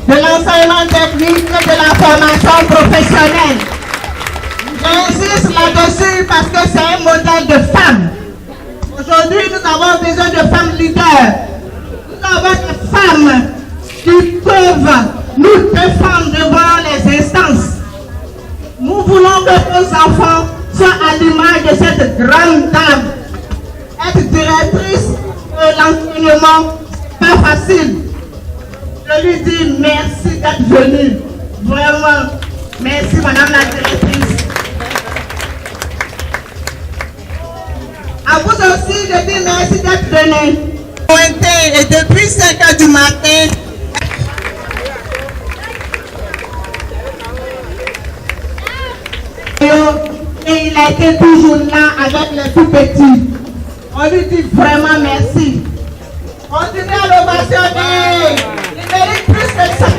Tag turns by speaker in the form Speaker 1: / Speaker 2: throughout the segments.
Speaker 1: De l'enseignement technique et de la formation professionnelle. J'insiste là-dessus parce que c'est un modèle de femme. Aujourd'hui, nous avons besoin de femmes leaders. Nous avons des femmes qui peuvent nous défendre devant les instances. Nous voulons que nos enfants soient à l'image de cette grande dame. Être directrice de l'enseignement, c'est pas facile. Je lui dis merci d'être venue. Vraiment, merci madame la directrice. À vous aussi, je dis merci d'être venue. Et depuis 5 heures du matin, et il a été toujours là avec les tout petits. On lui dit vraiment merci. Continuez à l'ovationner. Il mérite plus que ça.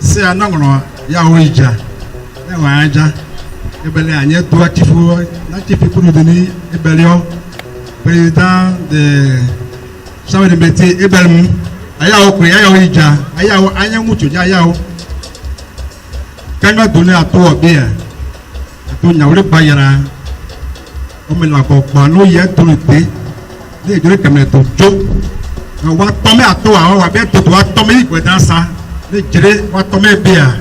Speaker 2: C'est un angle, il y a Ouija. Il y a Ouija. Il y a deux actifs pour nous donner président de chambre de métier Ebelmou. Aya okwe, aya Ouija. Aya mucho, aya o. Quand on a donné à toi bien, à toi, il y a eu le bayara. Comme la copa, nous y a tout le thé. Les deux caméras sont chauds. On va tomber à toi, on va bien tout, on va tomber dans ça. Les jurés vont tomber bien.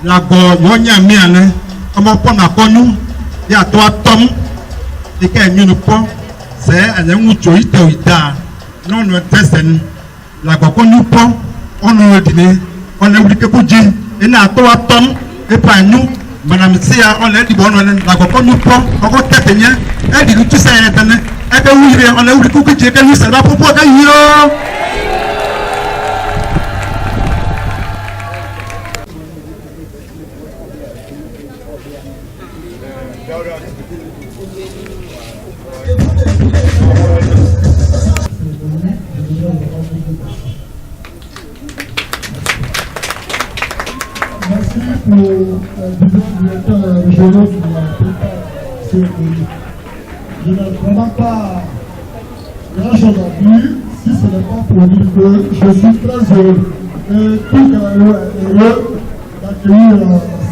Speaker 2: La gorge, on y a mis un. On va prendre la connu. Il y a toi, Tom. Et qu'il y a une pomme. C'est un mucho, il te oida. Non, nous testons. La gorge, on nous prend. On nous dîner. On a oublié que pour dire. Et là, toi, Tom. Et pas nous. Madame Sia, on a dit bon, la gorge, on nous prend. On va tester. Elle dit tout ça. Elle dit oui, on a oublié que Dieu, que nous, ça va pour pouvoir gagner.
Speaker 3: Merci pour le directeur régional qui a préparé ce pays. Je n'ai vraiment pas grand-chose à dire si ce n'est pas pour dire que je suis très heureux et tout heureux d'accueillir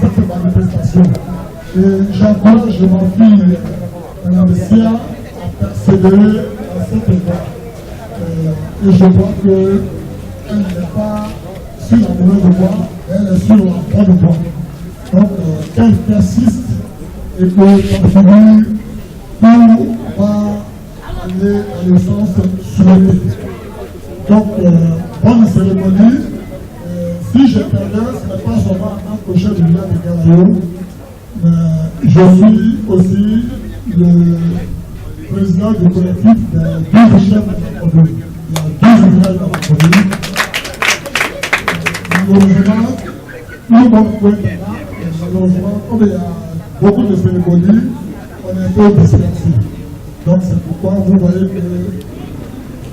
Speaker 3: cette manifestation. Et j'encourage ma fille, Mme Sia, à persévérer dans cette voie. Et je vois qu'elle n'est pas sur la mauvaise voie, elle est sur la bonne voie. Donc, qu'elle persiste et que continue, tout va aller dans le sens souhaité. Donc, bonne cérémonie. Si je perdais, ce n'est pas seulement en tant que chef du village de Galayo, mais je suis aussi le président du collectif des 12 chefs de la commune. Il y a 12 villages dans la commune. Malheureusement, nous sommes malheureusement, comme il y a beaucoup de cérémonies, on est un peu dispersés. Donc c'est pourquoi vous voyez que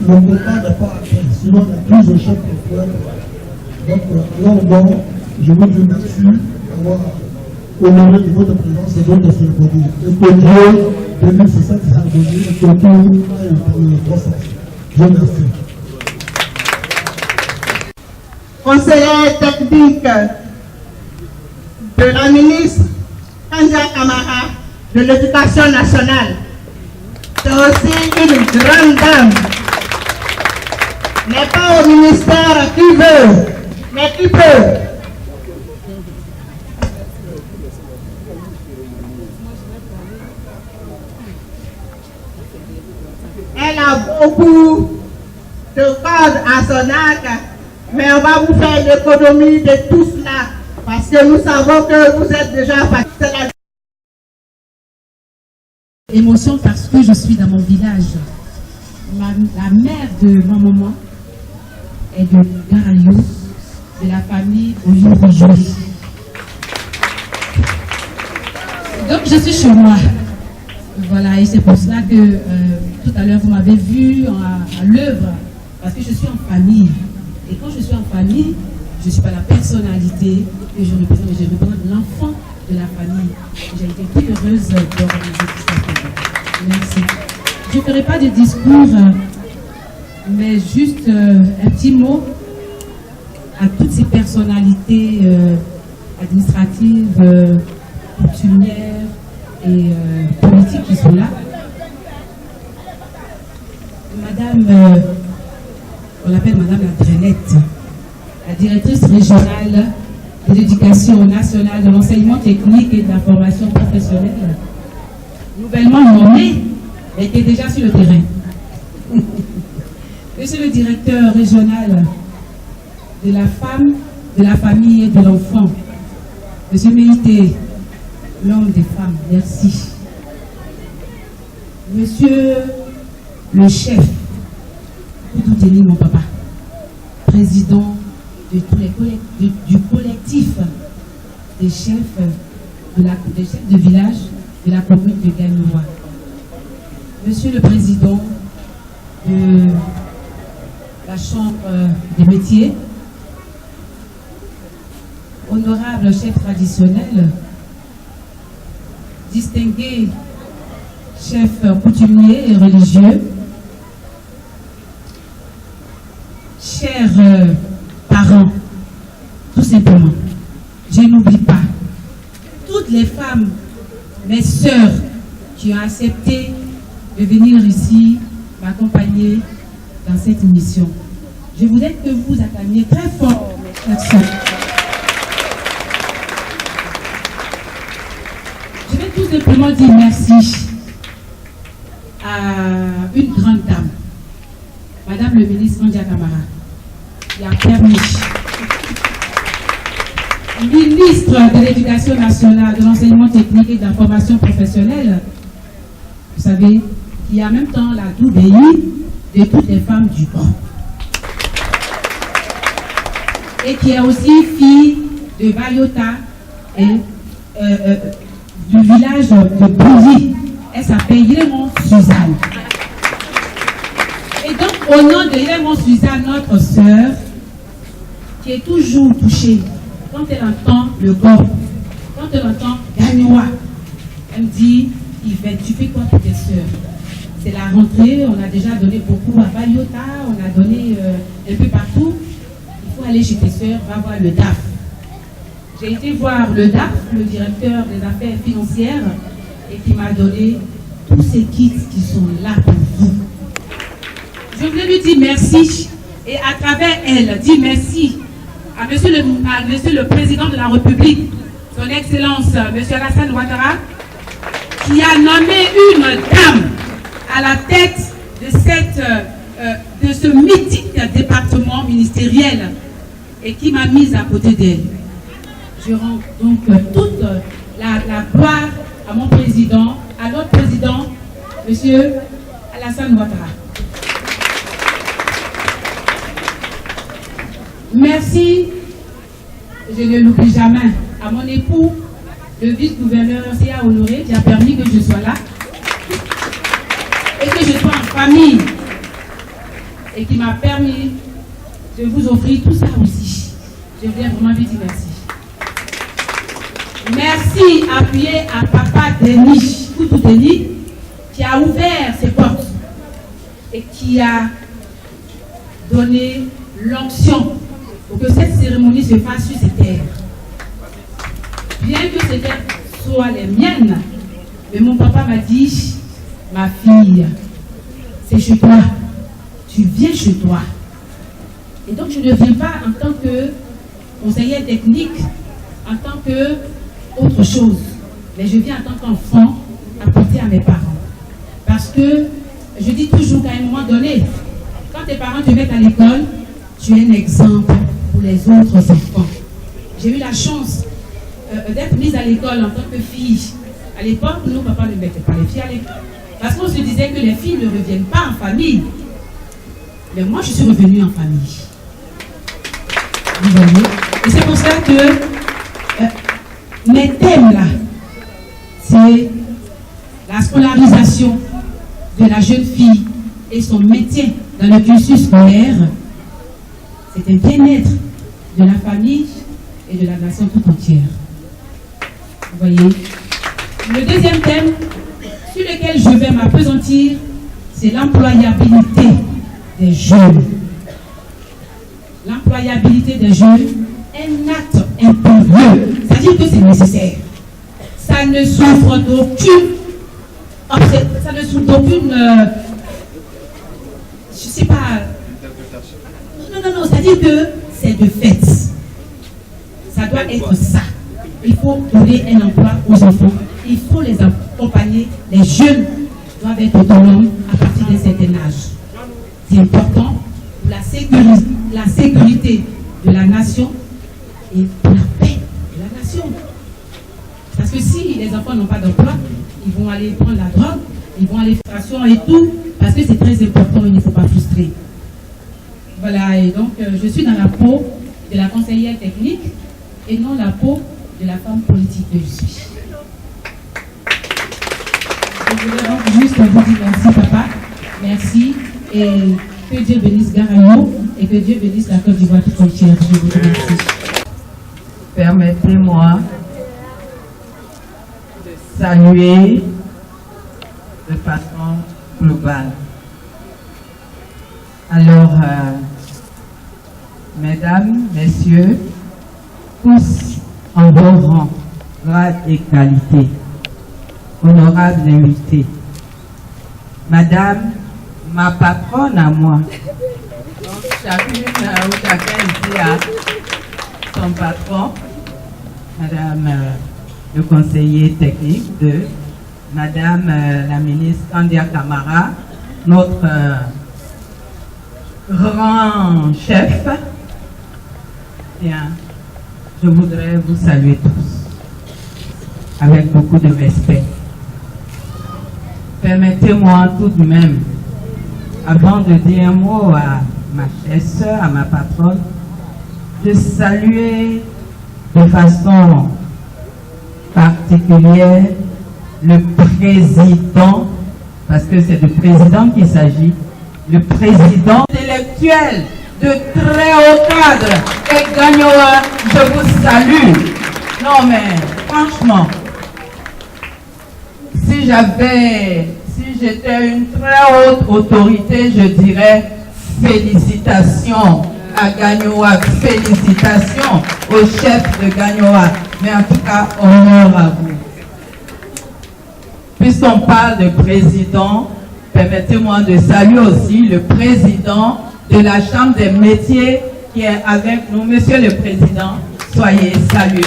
Speaker 3: le moment n'est pas atteint. Sinon, il y a 12 chefs de frères. Donc, alors bon, je vous remercie d'avoir honoré de votre présence et votre cérémonie. Et que Dieu bénisse cette cérémonie et que tout aille dans le bon sens. Je vous remercie.
Speaker 1: Conseiller technique de la ministre Kanja Kamara de l'Éducation nationale. C'est aussi une grande dame. N'est pas au ministère qui veut, mais qui peut. Elle a beaucoup de cordes à son arc, mais on va vous faire l'économie de tout cela, parce que nous savons que vous êtes déjà partis.
Speaker 4: Émotion parce que je suis dans mon village. La mère de ma maman est de Garalio, de la famille Olivier. Donc je suis chez moi. Voilà, et c'est pour cela que tout à l'heure vous m'avez vu à l'œuvre, parce que je suis en famille. Et quand je suis en famille, je ne suis pas la personnalité que je représente, mais je représente l'enfant de la famille. J'ai été toute heureuse d'organiser tout ça. Merci. Je ne ferai pas de discours, mais juste un petit mot à toutes ces personnalités administratives, coutumières et politiques qui sont là. Madame, on l'appelle Madame la Drenette, la directrice régionale de l'éducation nationale, de l'enseignement technique et de la formation professionnelle, nouvellement nommée, mais qui est déjà sur le terrain. Monsieur le directeur régional de la femme, de la famille et de l'enfant, Monsieur Méité, l'homme des femmes, merci. Monsieur le chef, Koudou mon papa, président de tous les du collectif des chefs de village de la commune de Gagnoua. Monsieur le président de la chambre des métiers, honorable chef traditionnel, distingué chef coutumier et religieux, chers parents, tout simplement, je n'oublie pas toutes les femmes, mes sœurs, qui ont accepté de venir ici m'accompagner dans cette mission. Je voudrais que vous acclamiez très fort mes chères sœurs. Je vais tout simplement dire merci à une grande dame, Madame le ministre Kanja Kamara, qui a permis, ministre de l'Éducation nationale, de l'enseignement technique et de la formation professionnelle, vous savez, qui a en même temps la double de toutes les femmes du Grand. Et qui est aussi fille de Bayota et du village de Bouilly. Elle s'appelle Yélémon Suzanne. Et donc, au nom de Yélémon Suzanne, notre sœur, qui est toujours touchée, quand elle entend le corps, quand elle entend Gagnoua, elle me dit, Yvette, tu fais quoi pour tes sœurs? C'est la rentrée, on a déjà donné beaucoup à Bayota, on a donné un peu partout. Il faut aller chez tes sœurs, va voir le DAF. J'ai été voir le DAF, le directeur des affaires financières, et qui m'a donné tous ces kits qui sont là pour vous. Je voulais lui dire merci, et à travers elle, dire merci à monsieur le Président de la République, son Excellence, monsieur Alassane Ouattara, qui a nommé une dame à la tête de ce mythique département ministériel et qui m'a mise à côté d'elle. Je rends donc toute la gloire à mon président, à notre président, monsieur Alassane Ouattara. Merci, je ne l'oublie jamais, à mon époux, le vice-gouverneur C.A. Honoré, qui a permis que je sois là et que je sois en famille et qui m'a permis de vous offrir tout ça aussi. Je voulais vraiment lui dire merci. Merci appuyé à Papa Denis, Koutou Denis, qui a ouvert ses portes et qui a donné l'onction pour que cette cérémonie se fasse sur ces terres. Bien que ces terres soient les miennes, mais mon papa m'a dit, ma fille, c'est chez toi, tu viens chez toi. Et donc je ne viens pas en tant que conseillère technique, en tant que autre chose, mais je viens en tant qu'enfant apporter à mes parents. Parce que je dis toujours qu'à un moment donné, quand tes parents te mettent à l'école, tu es un exemple pour les autres enfants. J'ai eu la chance d'être mise à l'école en tant que fille. À l'époque, nos papas ne mettaient pas les filles à l'école. Parce qu'on se disait que les filles ne reviennent pas en famille. Mais moi, je suis revenue en famille. Vous voyez? Et c'est pour ça que mes thèmes là, c'est la scolarisation de la jeune fille et son maintien dans le cursus scolaire. C'est un bien-être de la famille et de la nation tout entière. Vous voyez? Le deuxième thème sur lequel je vais m'appesantir, c'est l'employabilité des jeunes. L'employabilité des jeunes est un acte impérieux. C'est-à-dire que c'est nécessaire. Ça ne souffre d'aucune... Ça ne souffre d'aucune... je sais pas... Non, c'est-à-dire que c'est de fait. Ça doit être ça. Il faut donner un emploi aux enfants. Il faut les accompagner. Les jeunes doivent être autonomes à partir d'un certain âge. C'est important pour la sécurité de la nation et pour la paix de la nation. Parce que si les enfants n'ont pas d'emploi, ils vont aller prendre la drogue, ils vont aller faire l'action et tout, parce que c'est très important, il ne faut pas frustrer. Voilà, et donc je suis dans la peau de la conseillère technique et non la peau de la femme politique que je suis. Je voulais donc juste vous dire merci papa, merci, et que Dieu bénisse Garayo et que Dieu bénisse la Côte d'Ivoire tout entière. Je vous remercie.
Speaker 5: Permettez-moi de saluer de façon globale. Alors, mesdames, messieurs, tous en vos rangs, grade et qualité, honorables invités, madame, ma patronne à moi, donc chacune ou chacun ici a son patron, madame le conseiller technique de madame la ministre Kandia Camara, notre grand chef. Bien, je voudrais vous saluer tous avec beaucoup de respect. Permettez-moi tout de même, avant de dire un mot à ma chère sœur, à ma patronne, de saluer de façon particulière le président, parce que c'est du président qu'il s'agit, le président intellectuel de très haut cadre, et Gagnoa, je vous salue. Non mais, franchement, si j'étais une très haute autorité, je dirais félicitations à Gagnoa, félicitations au chef de Gagnoa, mais en tout cas, honneur à vous. Puisqu'on parle de président, permettez-moi de saluer aussi le président de la Chambre des métiers qui est avec nous. Monsieur le Président, soyez salué.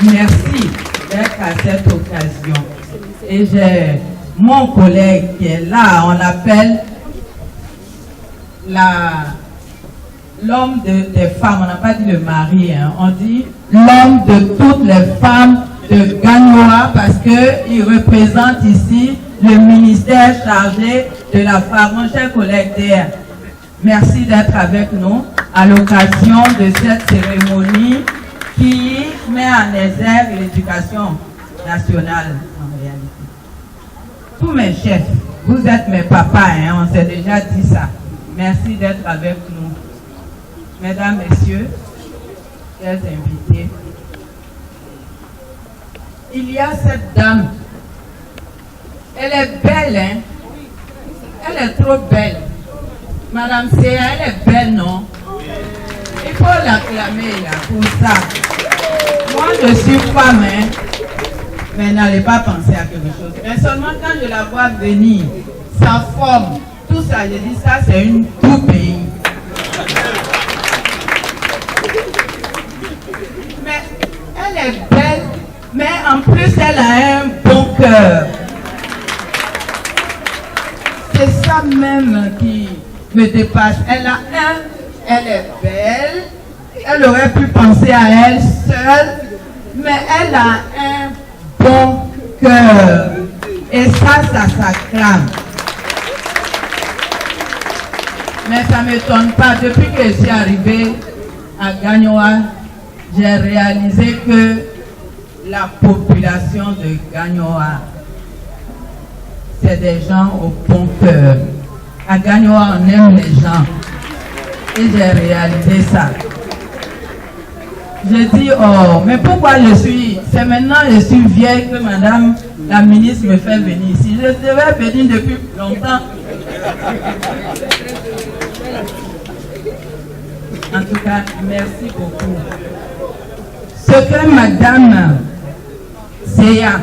Speaker 5: Merci d'être à cette occasion. Et j'ai mon collègue qui est là, on l'appelle l'homme des femmes, on n'a pas dit le mari, hein, on dit l'homme de toutes les femmes de Gagnoa parce qu'il représente ici le ministère chargé de la femme. Mon cher collègue DR, merci d'être avec nous à l'occasion de cette cérémonie qui met en exergue l'éducation nationale en réalité. Tous mes chefs, vous êtes mes papas, hein, on s'est déjà dit ça. Merci d'être avec nous. Mesdames, Messieurs, chers invités, il y a cette dame. Elle est belle, hein? Elle est trop belle. Madame Seya, elle est belle, non? Il faut l'acclamer là pour ça. Moi, je suis femme, hein? Mais n'allez pas penser à quelque chose. Mais seulement quand je la vois venir, sa forme, tout ça, je dis ça, c'est une tout pays. Mais elle est belle, mais en plus, elle a un bon cœur. C'est ça même qui me dépasse. Elle est belle, elle aurait pu penser à elle seule, mais elle a un bon cœur. Et ça s'acclame. Mais ça ne m'étonne pas. Depuis que je suis arrivée à Gagnoa, j'ai réalisé que la population de Gagnoa, c'est des gens au bon cœur. À Gagnoa, on aime les gens. Et j'ai réalisé ça. Je dis, oh, mais pourquoi c'est maintenant je suis vieille que madame la ministre me fait venir ici. Je devais venir depuis longtemps. En tout cas, merci beaucoup. Ce que madame Seya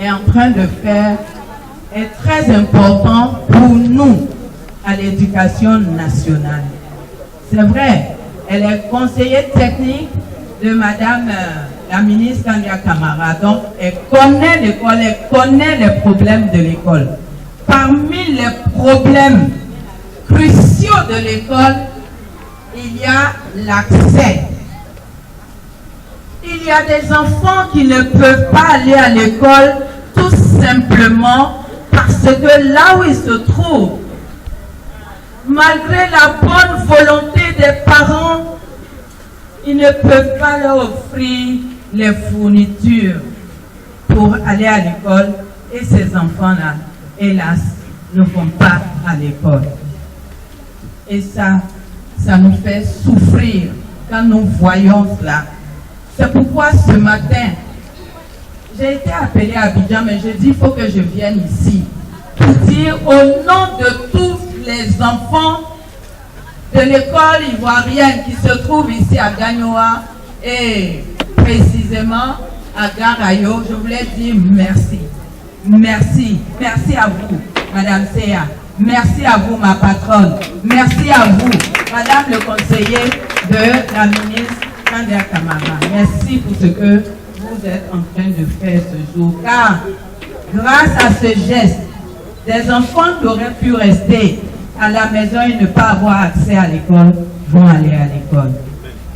Speaker 5: est en train de faire est très important pour nous à l'éducation nationale. C'est vrai, elle est conseillère technique de madame la ministre Kandia Camara. Donc, elle connaît l'école, elle connaît les problèmes de l'école. Parmi les problèmes cruciaux de l'école, il y a l'accès. Il y a des enfants qui ne peuvent pas aller à l'école tout simplement parce que là où ils se trouvent, malgré la bonne volonté des parents, ils ne peuvent pas leur offrir les fournitures pour aller à l'école. Et ces enfants-là, hélas, ne vont pas à l'école. Et ça nous fait souffrir quand nous voyons cela. C'est pourquoi ce matin, j'ai été appelée à Abidjan, mais je dis il faut que je vienne ici pour dire au nom de tous les enfants de l'école ivoirienne qui se trouve ici à Gagnoa et précisément à Garayo, je voulais dire merci. Merci. Merci à vous, Madame Seya. Merci à vous, ma patronne. Merci à vous, Madame le conseiller de la ministre Kandia Camara. Merci pour ce que vous êtes en train de faire ce jour. Car, grâce à ce geste, des enfants qui auraient pu rester à la maison et ne pas avoir accès à l'école vont aller à l'école.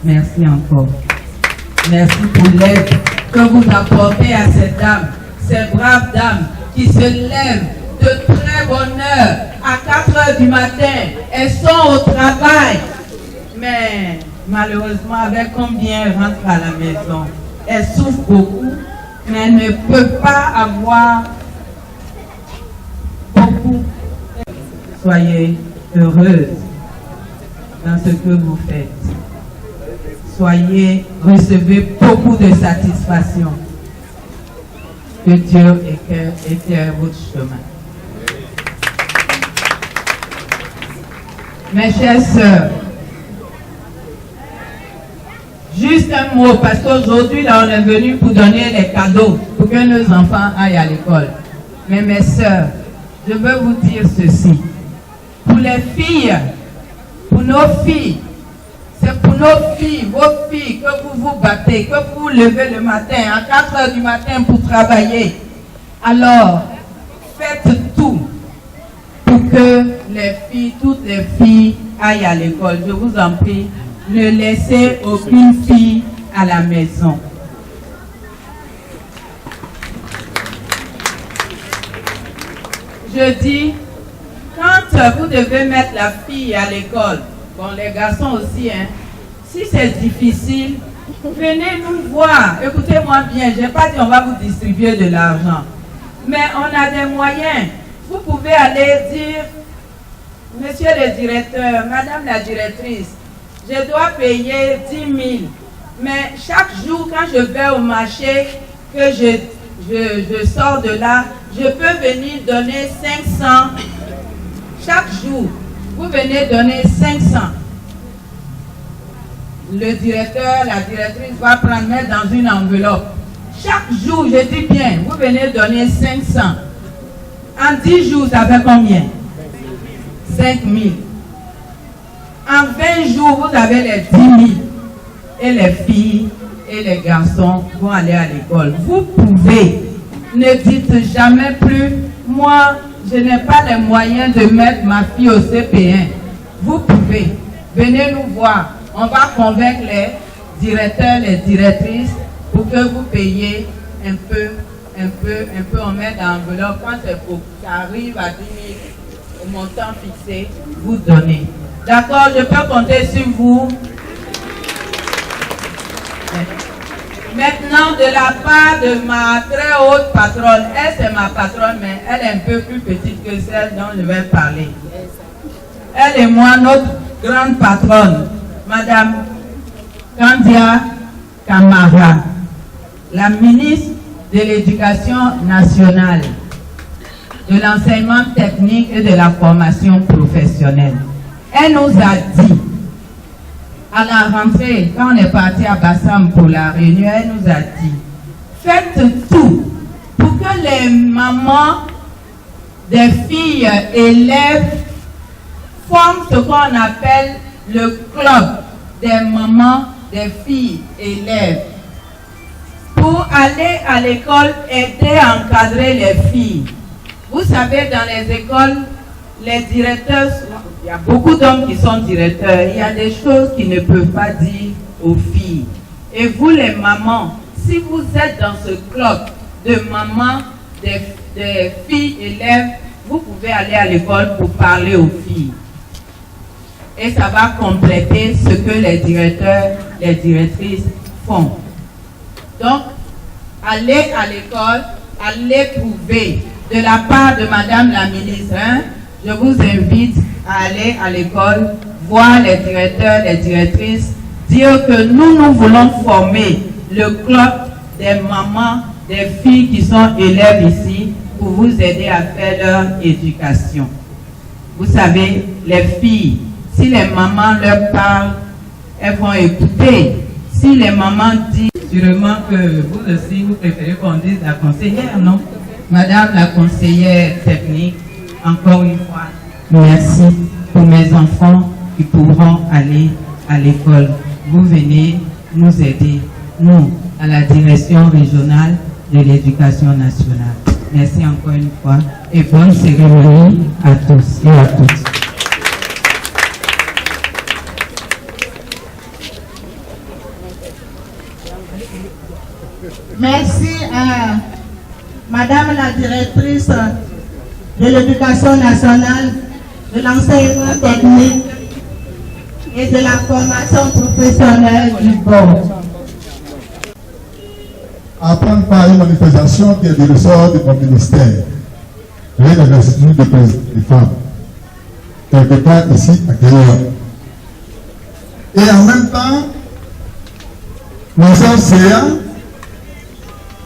Speaker 5: Merci encore. Merci pour l'aide que vous apportez à ces dames, ces braves dames qui se lèvent de très bonne heure à 4 heures du matin. Elles sont au travail. Mais malheureusement, avec combien elles rentrent à la maison, elles souffrent beaucoup, mais elles ne peuvent pas avoir beaucoup. Soyez heureuses dans ce que vous faites. Recevez beaucoup de satisfaction. Que Dieu éclaire votre chemin. Mes chères sœurs, juste un mot, parce qu'aujourd'hui, là, on est venu pour donner les cadeaux, pour que nos enfants aillent à l'école. Mais mes sœurs, je veux vous dire ceci. Pour les filles, pour nos filles, c'est pour nos filles, vos filles, que vous vous battez, que vous vous levez le matin, à 4 heures du matin pour travailler. Alors, faites tout pour que les filles, toutes les filles aillent à l'école. Je vous en prie, ne laissez aucune fille à la maison. Je dis, quand vous devez mettre la fille à l'école, bon, les garçons aussi, hein, si c'est difficile, venez nous voir. Écoutez-moi bien, je n'ai pas dit on va vous distribuer de l'argent. Mais on a des moyens. Vous pouvez aller dire, monsieur le directeur, madame la directrice, je dois payer 10 000. Mais chaque jour, quand je vais au marché, que je je sors de là, je peux venir donner 500 chaque jour. Vous venez donner 500. Le directeur, la directrice va prendre, mettre dans une enveloppe. Chaque jour, je dis bien, vous venez donner 500. En 10 jours, ça fait combien? 5 000. En 20 jours, vous avez les 10 000. Et les filles et les garçons vont aller à l'école. Vous pouvez, ne dites jamais plus, moi, je n'ai pas les moyens de mettre ma fille au CP1. Vous pouvez, venez nous voir. On va convaincre les directeurs, les directrices pour que vous payiez un peu, on met dans l'enveloppe. Quand ça arrive à 10 000, au montant fixé, vous donnez. D'accord, je peux compter sur vous. Maintenant, de la part de ma très haute patronne, elle c'est ma patronne, mais elle est un peu plus petite que celle dont je vais parler. Elle et moi, notre grande patronne, Madame Kandia Kamara, la ministre de l'Éducation nationale, de l'enseignement technique et de la formation professionnelle. Elle nous a dit, à la rentrée, quand on est parti à Bassam pour la réunion, elle nous a dit, faites tout pour que les mamans des filles élèves forment ce qu'on appelle le club des mamans des filles élèves. Pour aller à l'école, aider à encadrer les filles. Vous savez, dans les écoles, les directeurs, il y a beaucoup d'hommes qui sont directeurs, il y a des choses qu'ils ne peuvent pas dire aux filles. Et vous les mamans, si vous êtes dans ce club de mamans des filles élèves, vous pouvez aller à l'école pour parler aux filles. Et ça va compléter ce que les directeurs, les directrices font. Donc, allez à l'école, allez prouver de la part de Madame la ministre, je vous invite à aller à l'école, voir les directeurs, les directrices, dire que nous voulons former le club des mamans, des filles qui sont élèves ici, pour vous aider à faire leur éducation. Vous savez, les filles, si les mamans leur parlent, elles vont écouter. Si les mamans disent, sûrement que vous aussi, vous préférez qu'on dise la conseillère, non? Madame la conseillère technique, encore une fois, merci pour mes enfants qui pourront aller à l'école. Vous venez nous aider, nous, à la direction régionale de l'éducation nationale. Merci encore une fois et bonne cérémonie à tous et à toutes.
Speaker 1: Merci à Madame la directrice de l'éducation nationale, de l'enseignement technique et de la formation professionnelle du board.
Speaker 3: À prendre part à une manifestation qui est du ressort de mon ministère, rien de l'Institut des femmes, quelque part ici à Guéhéa. Et en même temps, ma soeur Céa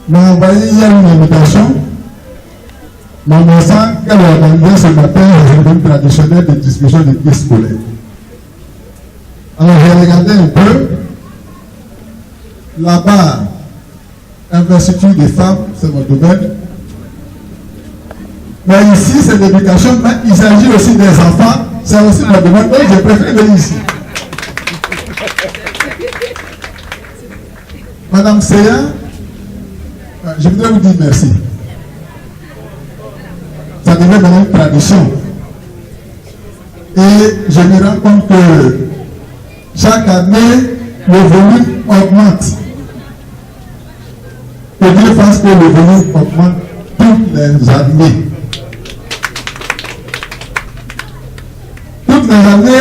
Speaker 3: m'a envoyé hier une invitation m'annonçant qu'elle a organisé ce matin la journée traditionnelle de distribution des kits scolaires. Alors j'ai regardé un peu, là-bas, Institut des femmes, c'est mon domaine. Mais ici, c'est l'éducation, mais il s'agit aussi des enfants, c'est aussi mon domaine, donc j'ai préféré venir ici. Madame Céa, je voudrais vous dire merci. Ça devient maintenant une tradition. Et je me rends compte que chaque année, le volume augmente. Que Dieu fasse que le volume augmente toutes les années. Toutes les années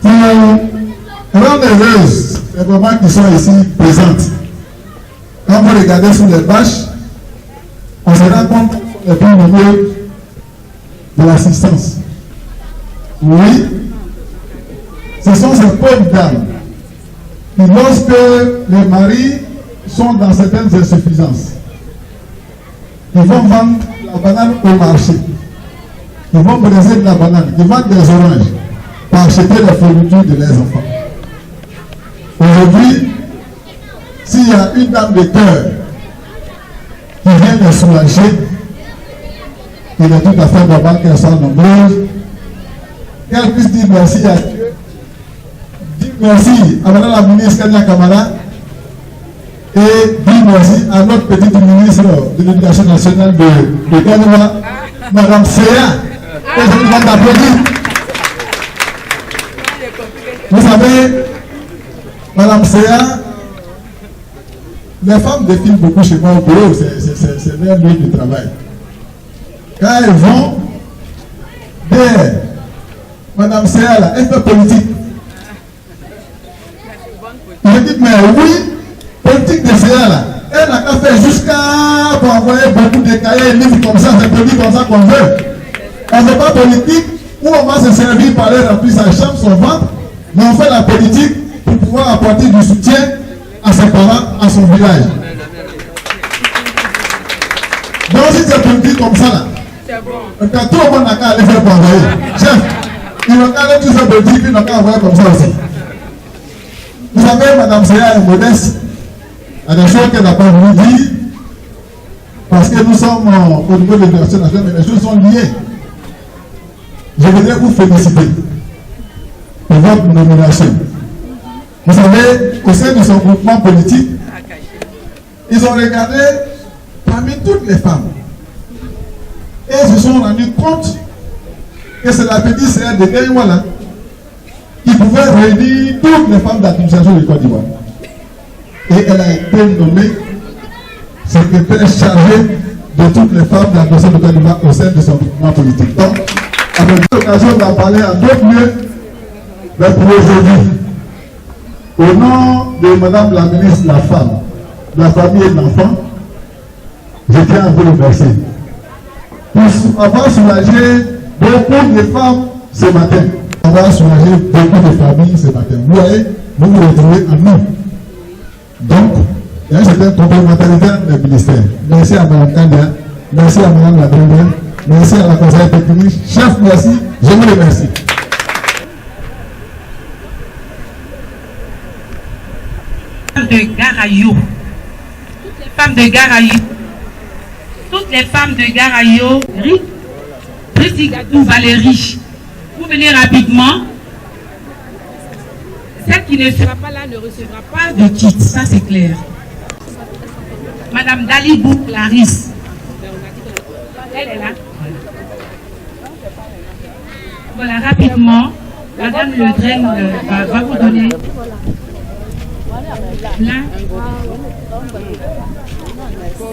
Speaker 3: pour rendre heureuse les mamans qui sont ici présentes. Quand vous regardez sur les bâches, on se rend compte les plus nombreux de l'assistance. Oui, ce sont ces pauvres dames qui, lorsque les maris sont dans certaines insuffisances. Ils vont vendre la banane au marché. Ils vont briser de la banane. Ils vendent des oranges pour acheter la fourniture de leurs enfants. Aujourd'hui, s'il y a une dame de cœur qui vient les soulager, il est tout à fait normal qu'elle soit nombreuse, qu'elle puisse dire merci à Dieu, dire merci à Madame la ministre Kanya Kamara et dire merci à notre petite ministre de l'Éducation nationale de Ganoua, Madame Séa, que je vous demande d'applaudir. Vous savez, Madame Séa, les femmes défilent beaucoup chez moi au bureau, c'est leur lieu de travail. Quand elles vont, derrière, Madame Séa, là, elle fait politique. Je dis, mais oui, politique de Séa, là, elle n'a qu'à faire jusqu'à pour envoyer beaucoup de cahiers, livres comme ça, c'est politique comme ça qu'on veut. On ne fait pas politique où on va se servir par les remplir sa chambre, son ventre, mais on fait la politique pour pouvoir apporter du soutien à ses parents, à son village. Donc si c'est politique comme ça là, quand tout le monde n'a qu'à aller faire pour envoyer. Chef, il n'a qu'à aller tout faire politique, il n'a qu'à envoyer comme ça aussi. Vous savez, Madame Séa est modeste. Il y a des choses qu'elle n'a pas voulu dire, parce que nous sommes au niveau de l'éducation nationale, mais les choses sont liées. Je voudrais vous féliciter pour votre nomination. Vous savez, au sein de son groupement politique, ils ont regardé parmi toutes les femmes. Et ils se sont rendus compte que c'est la petite sœur de Gaïwala qui pouvait réunir toutes les femmes d'administration de Côte d'Ivoire. Et elle a été nommée secrétaire chargée de toutes les femmes d'administration de Côte d'Ivoire au sein de son groupement politique. Donc, avec l'occasion d'en parler à d'autres lieux, mais pour aujourd'hui, au nom de Madame la ministre de la Femme, de la Famille et de l'Enfant, je tiens à vous remercier pour avoir soulagé beaucoup de femmes ce matin. On va soulager beaucoup de familles ce matin. Vous voyez, vous vous retrouvez en nous. Donc, il y a une certaine complémentarité des ministères. Merci à Mme Kandia, merci à Mme la Première, merci à la conseillère technique. Chef, merci, je vous remercie.
Speaker 4: De Garayo, toutes les femmes de Garayo, toutes les femmes de Garayo, Brigigadou Valérie, vous venez rapidement. Celle qui ne sera pas là ne recevra pas de kit, ça c'est clair. Madame Dalibou Clarisse, elle est là. Voilà, rapidement, Madame Le Drain va vous donner. Là,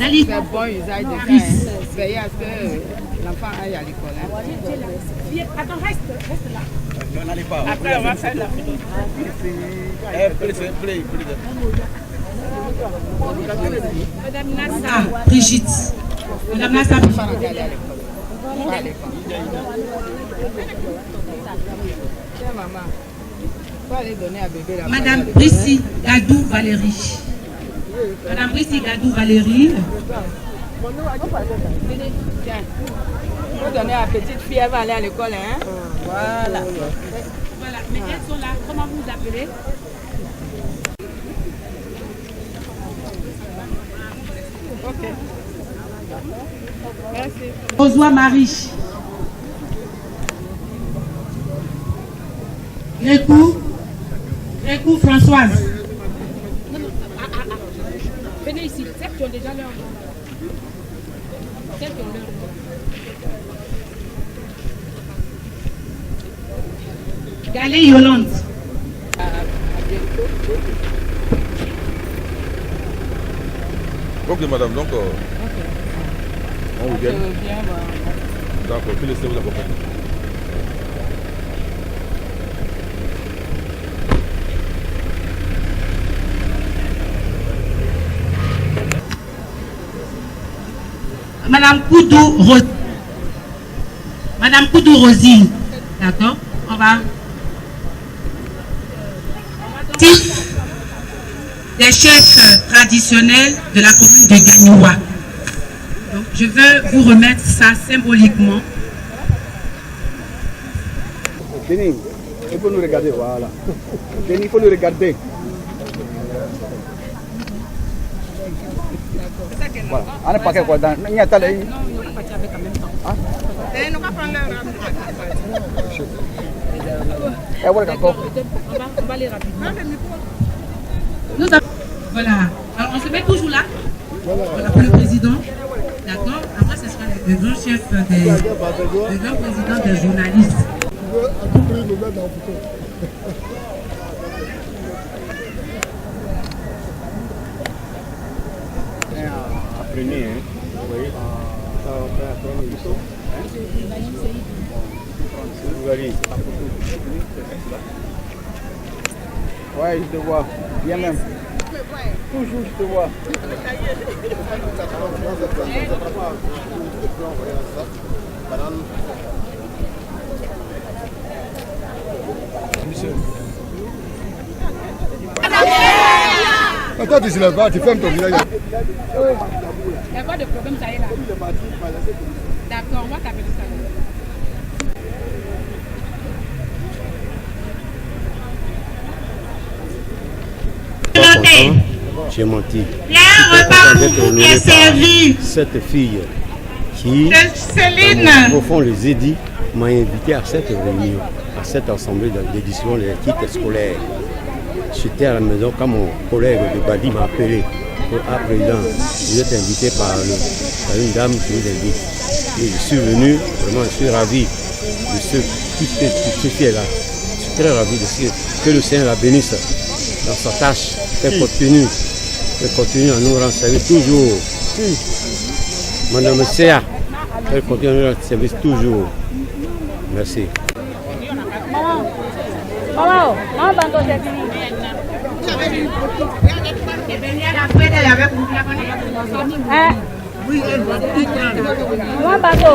Speaker 6: Allez, bon usage de faire, veiller à ce que l'enfant aille à l'école.
Speaker 4: Attends, reste là.
Speaker 7: Non, n'allez pas.
Speaker 4: Après, on va faire la photo. Madame Nassa, Brigitte. Madame Nassa, Madame Brici Gadou Valérie. Madame Brici Gadou Valérie.
Speaker 6: Il faut donner à la petite fille, elle va aller à l'école. Hein? Voilà.
Speaker 4: Voilà, mais elles sont là. Comment vous vous appelez?
Speaker 6: Ok. Merci.
Speaker 4: Ozoa Marie. Grécou Françoise.
Speaker 8: Venez ici, celles qui ont déjà leur nom. Celles qui ont leur nom.
Speaker 4: Galé Yolande.
Speaker 7: Ok madame, donc on vous vient. D'accord, puis laissez vous accompagner.
Speaker 4: Madame Koudou Rosine. D'accord, on va. des chefs traditionnels de la commune de Gagnoua. Donc, je veux vous remettre ça symboliquement.
Speaker 9: Denis, il faut nous regarder, voilà. Denis, il faut nous regarder. Voilà. On n'est pas quelque chose dans... Il y a ta lei.
Speaker 4: On va aller rapidement. Voilà. Alors, on se met toujours là. Voilà pour le président. D'accord. Après, ce sera le grand chef le grand président des journalistes.
Speaker 3: Je veux à tout prix nous mettre dans le photo.
Speaker 9: Apprenez, hein. Oui. Ça va faire apprendre le saut. Vous allez. Ouais, je te vois. Bien même. Toujours, je te vois.
Speaker 3: Attends, tu se lèves pas, tu fermes ton visage.
Speaker 8: Il n'y a pas de problème, ça est là. D'accord, on va t'appeler ça.
Speaker 10: J'ai menti.
Speaker 1: Il y a un repas pour vous qui est servi.
Speaker 10: Cette fille qui,
Speaker 1: Céline.
Speaker 10: au fond, les édits, m'a invité à cette réunion, à cette assemblée d'édition des kits scolaires. J'étais à la maison quand mon collègue de Badi m'a appelé. Ah, président, vous êtes invité par une dame qui vous invite. Et je suis venu, vraiment, je suis ravi de ce qui est là. Je suis très ravi de ce que le Seigneur la bénisse dans sa tâche. Qu'elle continue à nous renseigner toujours. Madame Séa, elle continue à nous renseigner toujours. Merci.
Speaker 8: Maman, Bando, c'est fini. Maman, Bando.